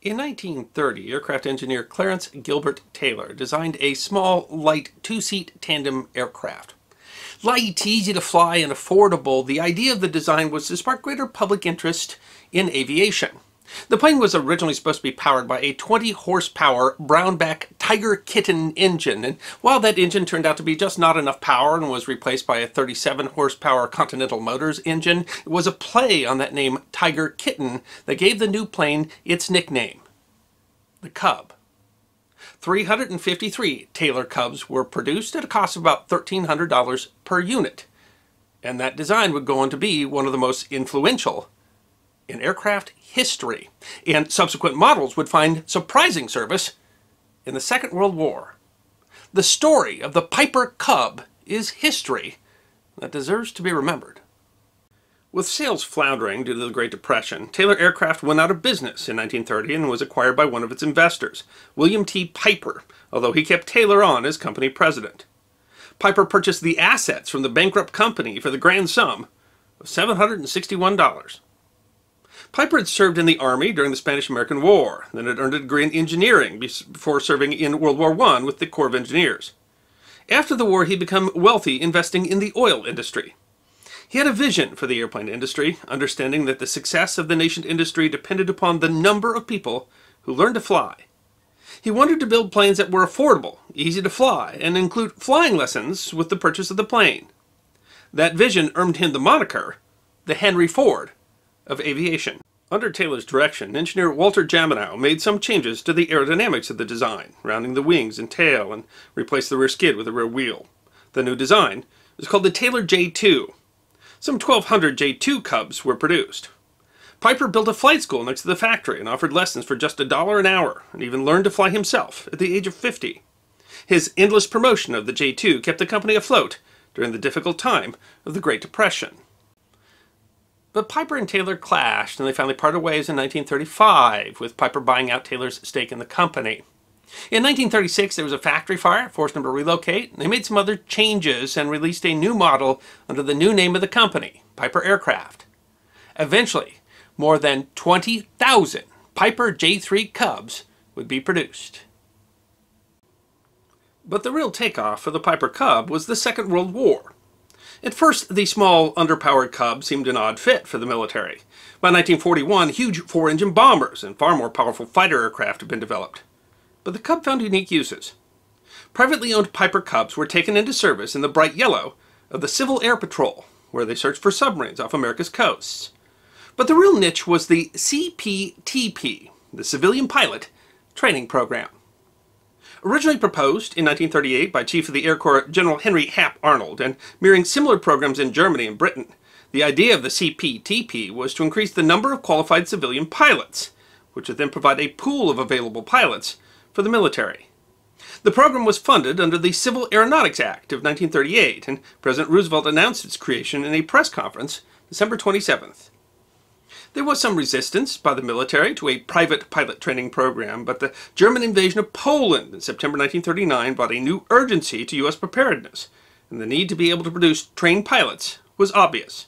In 1930, aircraft engineer Clarence Gilbert Taylor designed a small, light, two-seat tandem aircraft. Light, easy to fly, and affordable, the idea of the design was to spark greater public interest in aviation. The plane was originally supposed to be powered by a 20-horsepower Brownback Tiger Kitten engine, and while that engine turned out to be just not enough power and was replaced by a 37-horsepower Continental Motors engine, it was a play on that name Tiger Kitten that gave the new plane its nickname, the Cub. 353 Taylor Cubs were produced at a cost of about $1,300 per unit, and that design would go on to be one of the most influential in aircraft history, and subsequent models would find surprising service in the Second World War. The story of the Piper Cub is history that deserves to be remembered. With sales floundering due to the Great Depression, Taylor Aircraft went out of business in 1930 and was acquired by one of its investors, William T. Piper, although he kept Taylor on as company president. Piper purchased the assets from the bankrupt company for the grand sum of $761. Piper had served in the Army during the Spanish-American War, then had earned a degree in engineering before serving in World War I with the Corps of Engineers. After the war, he became wealthy investing in the oil industry. He had a vision for the airplane industry, understanding that the success of the nascent industry depended upon the number of people who learned to fly. He wanted to build planes that were affordable, easy to fly, and include flying lessons with the purchase of the plane. That vision earned him the moniker, the Henry Ford of aviation. Under Taylor's direction, engineer Walter Jaminow made some changes to the aerodynamics of the design, rounding the wings and tail and replaced the rear skid with a rear wheel. The new design is called the Taylor J-2. Some 1,200 J-2 Cubs were produced. Piper built a flight school next to the factory and offered lessons for just $1 an hour, and even learned to fly himself at the age of 50. His endless promotion of the J-2 kept the company afloat during the difficult time of the Great Depression. But Piper and Taylor clashed, and they finally parted ways in 1935, with Piper buying out Taylor's stake in the company. In 1936, there was a factory fire, forced them to relocate. They made some other changes and released a new model under the new name of the company, Piper Aircraft. Eventually, more than 20,000 Piper J-3 Cubs would be produced. But the real takeoff for the Piper Cub was the Second World War. At first, the small, underpowered Cub seemed an odd fit for the military. By 1941, huge four-engine bombers and far more powerful fighter aircraft had been developed. But the Cub found unique uses. Privately owned Piper Cubs were taken into service in the bright yellow of the Civil Air Patrol, where they searched for submarines off America's coasts. But the real niche was the CPTP, the Civilian Pilot Training Program. Originally proposed in 1938 by Chief of the Air Corps General Henry Hap Arnold, and mirroring similar programs in Germany and Britain, the idea of the CPTP was to increase the number of qualified civilian pilots, which would then provide a pool of available pilots for the military. The program was funded under the Civil Aeronautics Act of 1938, and President Roosevelt announced its creation in a press conference December 27th. There was some resistance by the military to a private pilot training program, but the German invasion of Poland in September 1939 brought a new urgency to U.S. preparedness, and the need to be able to produce trained pilots was obvious.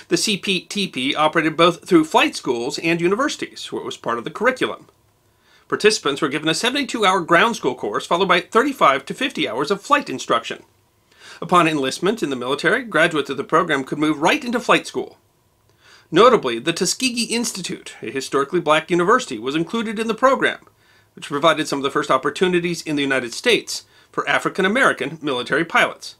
The CPTP operated both through flight schools and universities, where it was part of the curriculum. Participants were given a 72-hour ground school course, followed by 35 to 50 hours of flight instruction. Upon enlistment in the military, graduates of the program could move right into flight school. Notably, the Tuskegee Institute, a historically black university, was included in the program, which provided some of the first opportunities in the United States for African-American military pilots.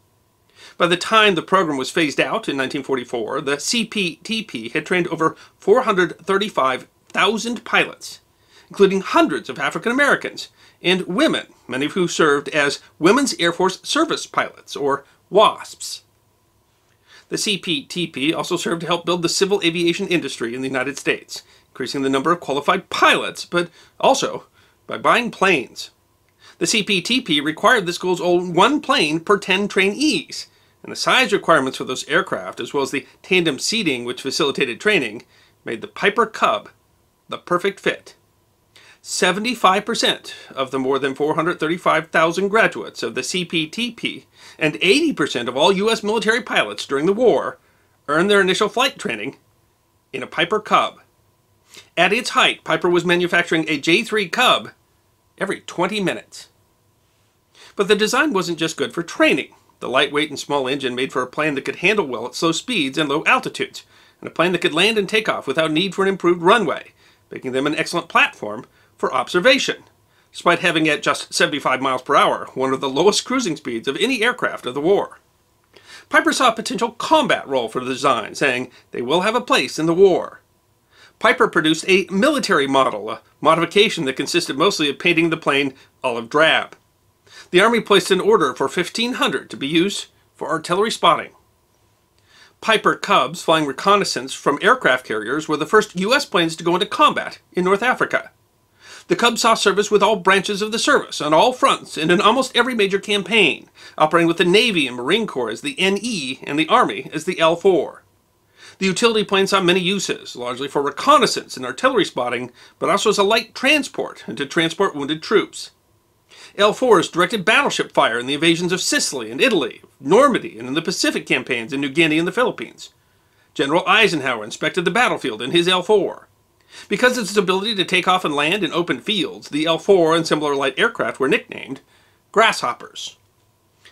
By the time the program was phased out in 1944, the CPTP had trained over 435,000 pilots, including hundreds of African-Americans and women, many of whom served as Women's Air Force Service Pilots, or WASPs. The CPTP also served to help build the civil aviation industry in the United States, increasing the number of qualified pilots, but also by buying planes. The CPTP required the schools own one plane per 10 trainees, and the size requirements for those aircraft, as well as the tandem seating which facilitated training, made the Piper Cub the perfect fit. 75% of the more than 435,000 graduates of the CPTP and 80% of all U.S. military pilots during the war earned their initial flight training in a Piper Cub. At its height, Piper was manufacturing a J-3 Cub every 20 minutes. But the design wasn't just good for training. The lightweight and small engine made for a plane that could handle well at slow speeds and low altitudes, and a plane that could land and take off without need for an improved runway, making them an excellent platform for observation, despite having at just 75 miles per hour, one of the lowest cruising speeds of any aircraft of the war. Piper saw a potential combat role for the design, saying they will have a place in the war. Piper produced a military model, a modification that consisted mostly of painting the plane olive drab. The Army placed an order for 1,500 to be used for artillery spotting. Piper Cubs flying reconnaissance from aircraft carriers were the first U.S. planes to go into combat in North Africa. The Cub saw service with all branches of the service, on all fronts, and in almost every major campaign, operating with the Navy and Marine Corps as the NE and the Army as the L4. The utility plane saw many uses, largely for reconnaissance and artillery spotting, but also as a light transport and to transport wounded troops. L4s directed battleship fire in the invasions of Sicily and Italy, Normandy, and in the Pacific campaigns in New Guinea and the Philippines. General Eisenhower inspected the battlefield in his L4. Because of its ability to take off and land in open fields, the L4 and similar light aircraft were nicknamed grasshoppers.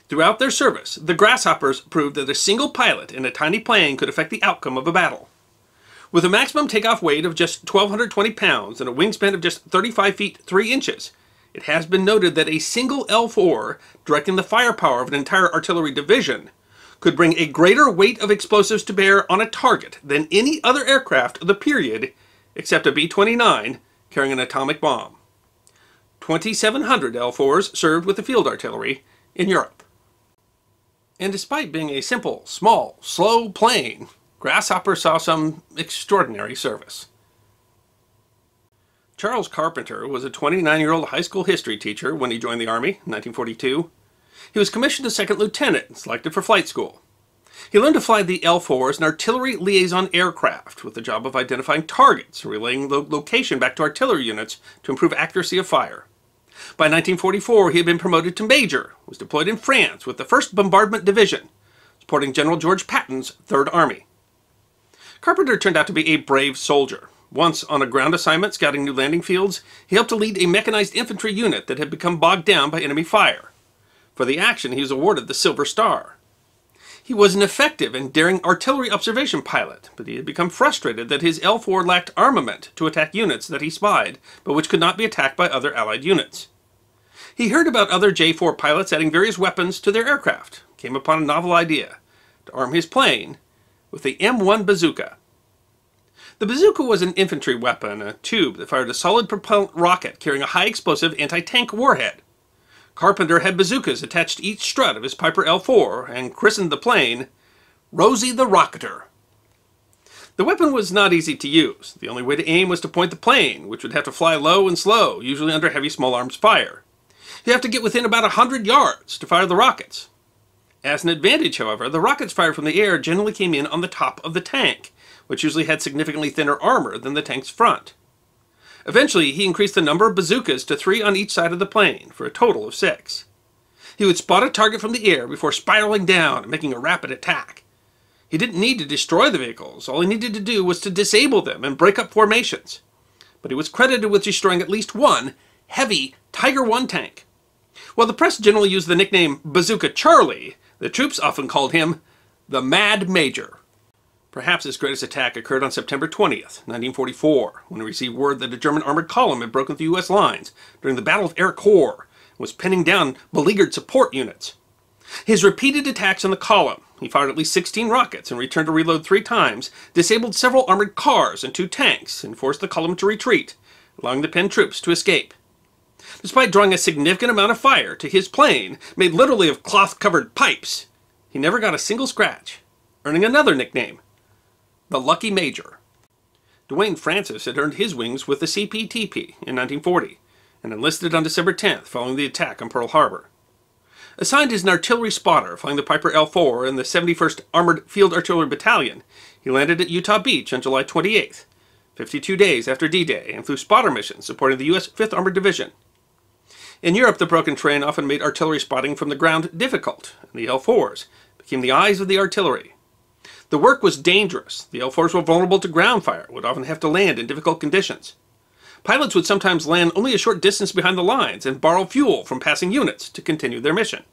Throughout their service, the grasshoppers proved that a single pilot in a tiny plane could affect the outcome of a battle. With a maximum takeoff weight of just 1,220 pounds and a wingspan of just 35 feet 3 inches, it has been noted that a single L4, directing the firepower of an entire artillery division, could bring a greater weight of explosives to bear on a target than any other aircraft of the period, except a B-29 carrying an atomic bomb. 2,700 L4s served with the field artillery in Europe. And despite being a simple, small, slow plane, Grasshopper saw some extraordinary service. Charles Carpenter was a 29-year-old high school history teacher when he joined the Army in 1942. He was commissioned as second lieutenant and selected for flight school. He learned to fly the L-4 as an artillery liaison aircraft with the job of identifying targets and relaying the location back to artillery units to improve accuracy of fire. By 1944, he had been promoted to major, was deployed in France with the 1st Bombardment Division, supporting General George Patton's 3rd Army. Carpenter turned out to be a brave soldier. Once on a ground assignment scouting new landing fields, he helped to lead a mechanized infantry unit that had become bogged down by enemy fire. For the action, he was awarded the Silver Star. He was an effective and daring artillery observation pilot, but he had become frustrated that his L-4 lacked armament to attack units that he spied, but which could not be attacked by other Allied units. He heard about other J-4 pilots adding various weapons to their aircraft, came upon a novel idea to arm his plane with the M1 Bazooka. The bazooka was an infantry weapon, a tube that fired a solid propellant rocket carrying a high-explosive anti-tank warhead. Carpenter had bazookas attached to each strut of his Piper L-4 and christened the plane Rosie the Rocketer. The weapon was not easy to use. The only way to aim was to point the plane, which would have to fly low and slow, usually under heavy small arms fire. You'd have to get within about 100 yards to fire the rockets. As an advantage, however, the rockets fired from the air generally came in on the top of the tank, which usually had significantly thinner armor than the tank's front. Eventually, he increased the number of bazookas to 3 on each side of the plane, for a total of 6. He would spot a target from the air before spiraling down and making a rapid attack. He didn't need to destroy the vehicles. All he needed to do was to disable them and break up formations. But he was credited with destroying at least one heavy Tiger I tank. While the press generally used the nickname Bazooka Charlie, the troops often called him the Mad Major. Perhaps his greatest attack occurred on September 20th, 1944, when he received word that a German armored column had broken through U.S. lines during the Battle of Ericourt and was pinning down beleaguered support units. His repeated attacks on the column, he fired at least 16 rockets and returned to reload 3 times, disabled several armored cars and 2 tanks, and forced the column to retreat, allowing the pinned troops to escape. Despite drawing a significant amount of fire to his plane, made literally of cloth-covered pipes, he never got a single scratch, earning another nickname, the Lucky Major. Duane Frances had earned his wings with the CPTP in 1940 and enlisted on December 10th following the attack on Pearl Harbor. Assigned as an artillery spotter flying the Piper L-4 in the 71st Armored Field Artillery Battalion, he landed at Utah Beach on July 28th, 52 days after D-Day, and flew spotter missions supporting the U.S. 5th Armored Division. In Europe, the broken terrain often made artillery spotting from the ground difficult, and the L-4s became the eyes of the artillery. The work was dangerous. The L-4s were vulnerable to ground fire, would often have to land in difficult conditions. Pilots would sometimes land only a short distance behind the lines and borrow fuel from passing units to continue their mission.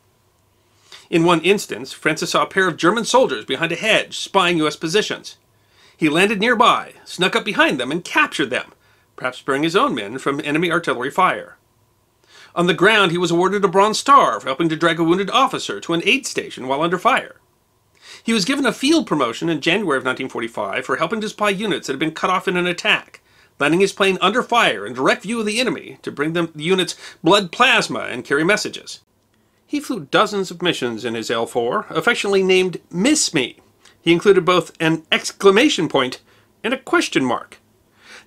In one instance, Frances saw a pair of German soldiers behind a hedge spying U.S. positions. He landed nearby, snuck up behind them, and captured them, perhaps sparing his own men from enemy artillery fire. On the ground, he was awarded a Bronze Star for helping to drag a wounded officer to an aid station while under fire. He was given a field promotion in January of 1945 for helping to spy units that had been cut off in an attack, landing his plane under fire in direct view of the enemy to bring them the unit's blood plasma and carry messages. He flew dozens of missions in his L-4, affectionately named Miss Me. He included both an exclamation point and a question mark.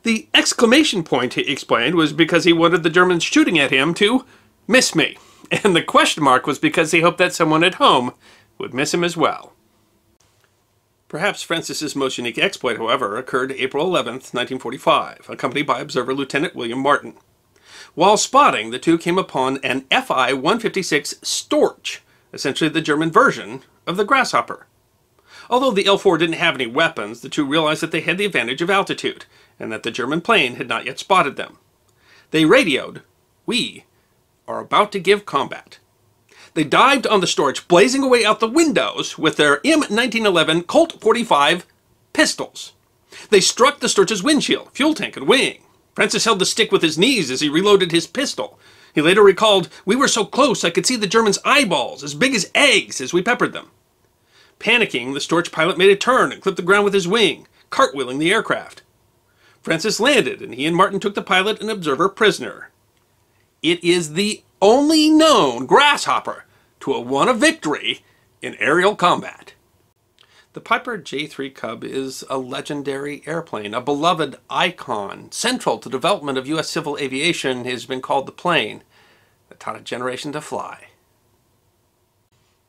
The exclamation point, he explained, was because he wanted the Germans shooting at him to miss me, and the question mark was because he hoped that someone at home would miss him as well. Perhaps Frances's most unique exploit, however, occurred April 11, 1945, accompanied by observer Lieutenant William Martin. While spotting, the two came upon an Fi-156 Storch, essentially the German version of the Grasshopper. Although the L-4 didn't have any weapons, the two realized that they had the advantage of altitude, and that the German plane had not yet spotted them. They radioed, "We are about to give combat." They dived on the Storch, blazing away out the windows with their M1911 Colt 45 pistols. They struck the Storch's windshield, fuel tank, and wing. Frances held the stick with his knees as he reloaded his pistol. He later recalled, "We were so close I could see the Germans' eyeballs, as big as eggs, as we peppered them." Panicking, the Storch pilot made a turn and clipped the ground with his wing, cartwheeling the aircraft. Frances landed, and he and Martin took the pilot and observer prisoner. It is the only known Grasshopper to have won a victory in aerial combat. The Piper J-3 Cub is a legendary airplane, a beloved icon. Central to the development of U.S. civil aviation has been called the plane that taught a generation to fly.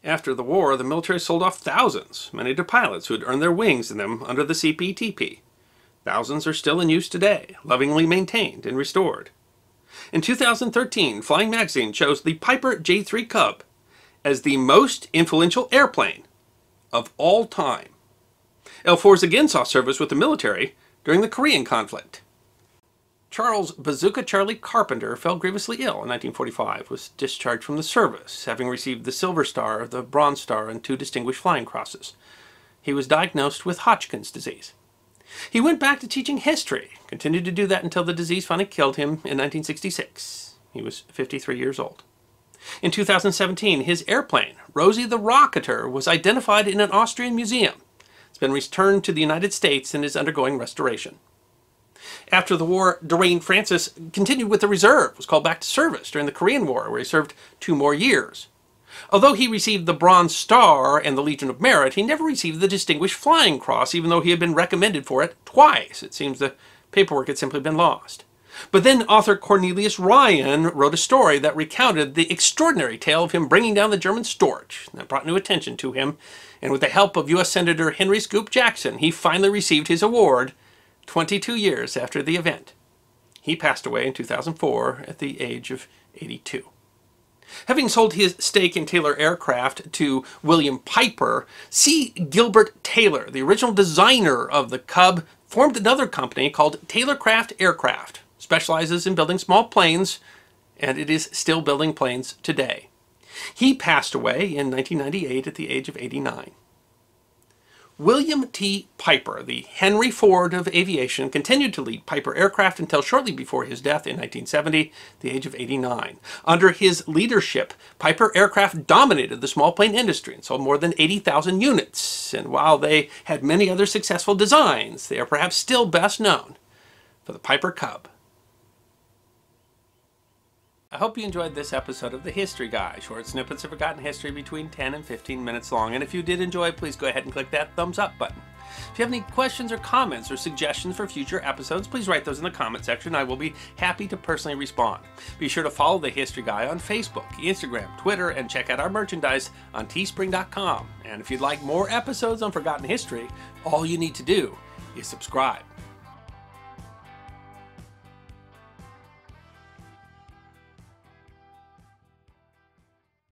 After the war, the military sold off thousands, many to pilots who had earned their wings in them under the CPTP. Thousands are still in use today, lovingly maintained and restored. In 2013, Flying Magazine chose the Piper J-3 Cub as the most influential airplane of all time. L-4s again saw service with the military during the Korean conflict. Charles Bazooka Charlie Carpenter fell grievously ill in 1945, was discharged from the service, having received the Silver Star, the Bronze Star, and 2 Distinguished Flying Crosses. He was diagnosed with Hodgkin's disease. He went back to teaching history, continued to do that until the disease finally killed him in 1966. He was 53 years old. In 2017, his airplane, Rosie the Rocketer, was identified in an Austrian museum. It's been returned to the United States and is undergoing restoration. After the war, Duane Frances continued with the reserve, was called back to service during the Korean War, where he served 2 more years. Although he received the Bronze Star and the Legion of Merit, he never received the Distinguished Flying Cross, even though he had been recommended for it twice. It seems the paperwork had simply been lost. But then author Cornelius Ryan wrote a story that recounted the extraordinary tale of him bringing down the German Storch. That brought new attention to him, and with the help of U.S. Senator Henry Scoop Jackson, he finally received his award 22 years after the event. He passed away in 2004 at the age of 82. Having sold his stake in Taylor Aircraft to William Piper, C. Gilbert Taylor, the original designer of the Cub, formed another company called Taylorcraft Aircraft. Specializes in building small planes, and it is still building planes today. He passed away in 1998 at the age of 89. William T. Piper, the Henry Ford of aviation, continued to lead Piper Aircraft until shortly before his death in 1970, at the age of 89. Under his leadership, Piper Aircraft dominated the small plane industry and sold more than 80,000 units. And while they had many other successful designs, they are perhaps still best known for the Piper Cub. I hope you enjoyed this episode of The History Guy, short snippets of forgotten history between 10 and 15 minutes long. And if you did enjoy, please go ahead and click that thumbs up button. If you have any questions or comments or suggestions for future episodes, please write those in the comment section. I will be happy to personally respond. Be sure to follow The History Guy on Facebook, Instagram, Twitter, and check out our merchandise on teespring.com. And if you'd like more episodes on forgotten history, all you need to do is subscribe.